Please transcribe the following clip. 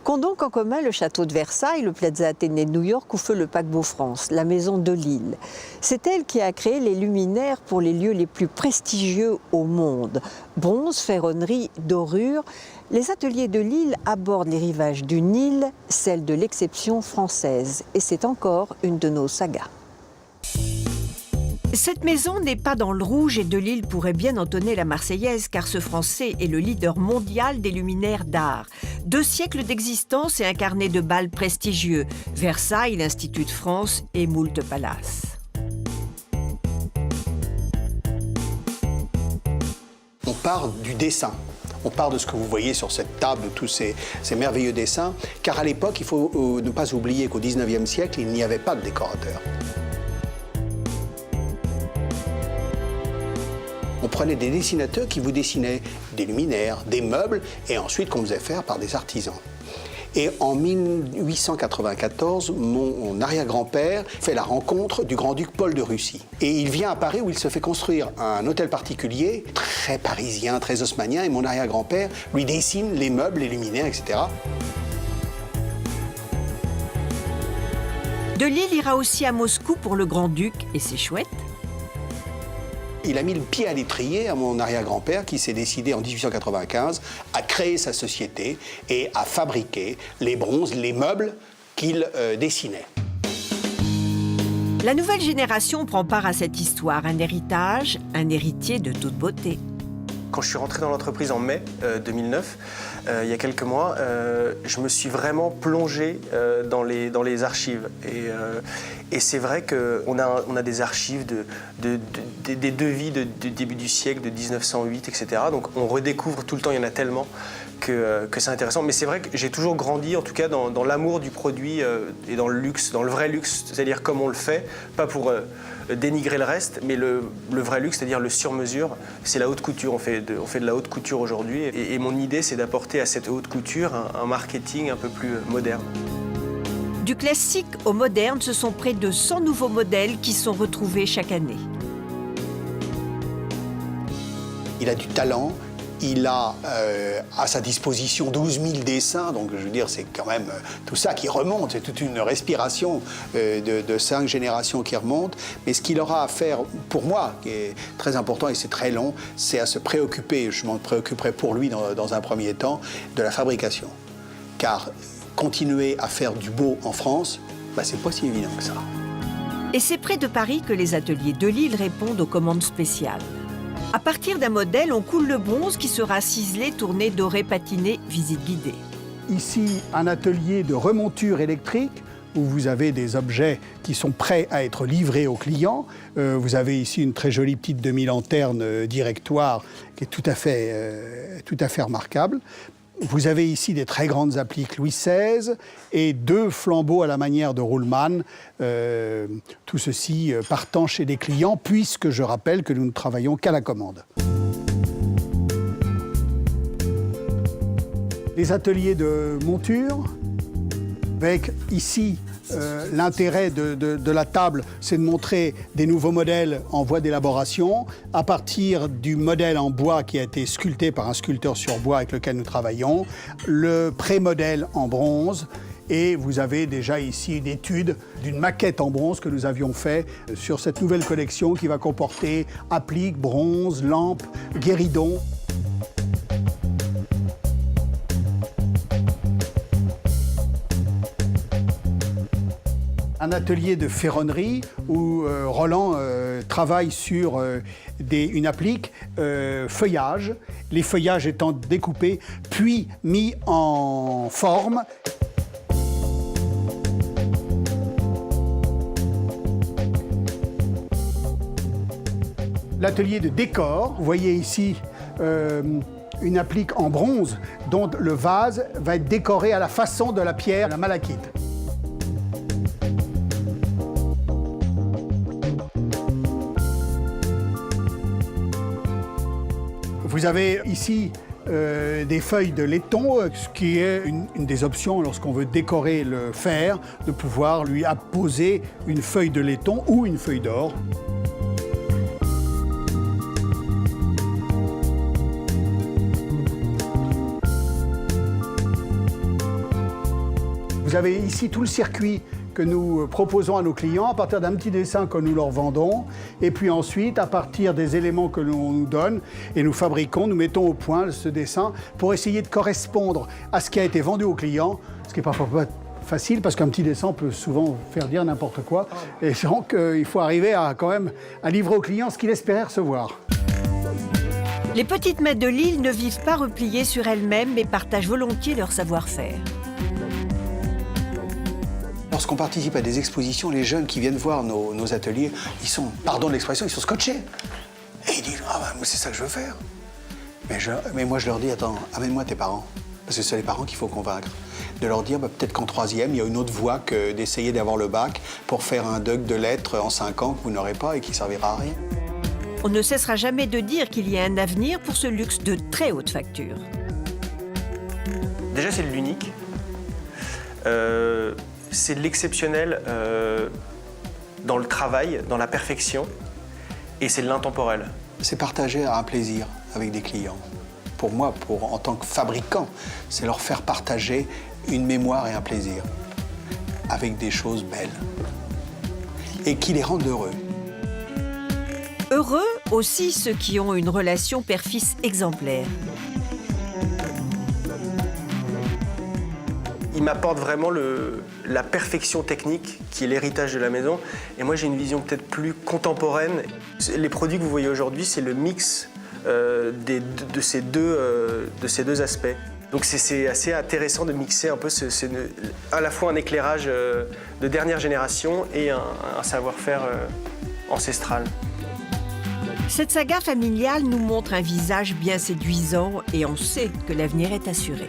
Qu'ont donc en commun le château de Versailles, le Plaza Athénée de New York ou feu le paquebot France, la maison de Lille? C'est elle qui a créé les luminaires pour les lieux les plus prestigieux au monde. Bronze, ferronnerie, dorure. Les ateliers de Lille abordent les rivages du Nil, celle de l'exception française. Et c'est encore une de nos sagas. Cette maison n'est pas dans le rouge et de Lille pourrait bien entonner la Marseillaise car ce Français est le leader mondial des luminaires d'art. 2 siècles d'existence et un carnet de bals prestigieux. Versailles, l'Institut de France et moult palaces. On part du dessin. On part de ce que vous voyez sur cette table, tous ces merveilleux dessins, car à l'époque, il faut ne pas oublier qu'au XIXe siècle, il n'y avait pas de décorateur. On prenait des dessinateurs qui vous dessinaient des luminaires, des meubles, et ensuite qu'on faisait faire par des artisans. Et en 1894, mon arrière-grand-père fait la rencontre du grand-duc Paul de Russie. Et il vient à Paris où il se fait construire un hôtel particulier, très parisien, très haussmannien, et mon arrière-grand-père lui dessine les meubles, les luminaires, etc. De Lille ira aussi à Moscou pour le grand-duc, et c'est chouette. Il a mis le pied à l'étrier à mon arrière-grand-père qui s'est décidé en 1895 à créer sa société et à fabriquer les bronzes, les meubles qu'il dessinait. La nouvelle génération prend part à cette histoire, un héritage, un héritier de toute beauté. Quand je suis rentré dans l'entreprise en mai 2009, il y a quelques mois, je me suis vraiment plongé dans les archives. Et c'est vrai qu'on a des archives des devis du début du siècle, de 1908, etc. Donc on redécouvre tout le temps, il y en a tellement que c'est intéressant. Mais c'est vrai que j'ai toujours grandi, en tout cas, dans l'amour du produit et dans le luxe, dans le vrai luxe, c'est-à-dire comme on le fait, pas pour dénigrer le reste, mais le vrai luxe, c'est-à-dire le sur-mesure, c'est la haute couture. On fait de la haute couture aujourd'hui. Et mon idée, c'est d'apporter à cette haute couture un marketing un peu plus moderne. Du classique au moderne, ce sont près de 100 nouveaux modèles qui sont retrouvés chaque année. Il a du talent. Il a à sa disposition 12 000 dessins, donc je veux dire, c'est quand même tout ça qui remonte, c'est toute une respiration de 5 générations qui remontent. Mais ce qu'il aura à faire, pour moi, qui est très important et c'est très long, c'est à se préoccuper, je m'en préoccuperai pour lui dans un premier temps, de la fabrication. Car continuer à faire du beau en France, c'est pas si évident que ça. Et c'est près de Paris que les ateliers de Lille répondent aux commandes spéciales. À partir d'un modèle, on coule le bronze qui sera ciselé, tourné, doré, patiné, visite guidée. Ici, un atelier de remonture électrique où vous avez des objets qui sont prêts à être livrés aux clients. Vous avez ici une très jolie petite demi-lanterne directoire qui est tout à fait remarquable. Vous avez ici des très grandes appliques Louis XVI et 2 flambeaux à la manière de Ruhlmann, tout ceci partant chez des clients, puisque je rappelle que nous ne travaillons qu'à la commande. Les ateliers de monture, avec ici l'intérêt de la table, c'est de montrer des nouveaux modèles en voie d'élaboration à partir du modèle en bois qui a été sculpté par un sculpteur sur bois avec lequel nous travaillons, le pré-modèle en bronze. Et vous avez déjà ici une étude d'une maquette en bronze que nous avions fait sur cette nouvelle collection qui va comporter appliques, bronze, lampes, guéridons. Un atelier de ferronnerie où Roland travaille sur une applique feuillage, les feuillages étant découpés puis mis en forme. L'atelier de décor, vous voyez ici une applique en bronze dont le vase va être décoré à la façon de la pierre, la malachite. Vous avez ici des feuilles de laiton, ce qui est une des options lorsqu'on veut décorer le fer, de pouvoir lui apposer une feuille de laiton ou une feuille d'or. Vous avez ici tout le circuit que nous proposons à nos clients à partir d'un petit dessin que nous leur vendons. Et puis ensuite, à partir des éléments que l'on nous donne et nous fabriquons, nous mettons au point ce dessin pour essayer de correspondre à ce qui a été vendu au client, ce qui n'est parfois pas facile parce qu'un petit dessin peut souvent faire dire n'importe quoi. Et donc, il faut arriver à quand même à livrer au client ce qu'il espérait recevoir. Les petites mains de Lille ne vivent pas repliées sur elles-mêmes, mais partagent volontiers leur savoir-faire. Lorsqu'on participe à des expositions, les jeunes qui viennent voir nos ateliers, ils sont, pardon de l'expression, ils sont scotchés. Et ils disent, ah ben, c'est ça que je veux faire. Mais moi, je leur dis, attends, amène-moi tes parents. Parce que c'est les parents qu'il faut convaincre. De leur dire, peut-être qu'en troisième, il y a une autre voie que d'essayer d'avoir le bac pour faire un doc de lettres en 5 ans que vous n'aurez pas et qui ne servira à rien. On ne cessera jamais de dire qu'il y a un avenir pour ce luxe de très haute facture. Déjà, c'est de l'unique. C'est de l'exceptionnel dans le travail, dans la perfection, et c'est de l'intemporel. C'est partager un plaisir avec des clients. Pour moi, en tant que fabricant, c'est leur faire partager une mémoire et un plaisir avec des choses belles et qui les rendent heureux. Heureux aussi ceux qui ont une relation père-fils exemplaire. Il m'apporte vraiment la perfection technique qui est l'héritage de la maison. Et moi, j'ai une vision peut-être plus contemporaine. Les produits que vous voyez aujourd'hui, c'est le mix de ces deux aspects. Donc c'est assez intéressant de mixer un peu à la fois un éclairage de dernière génération et un savoir-faire ancestral. Cette saga familiale nous montre un visage bien séduisant et on sait que l'avenir est assuré.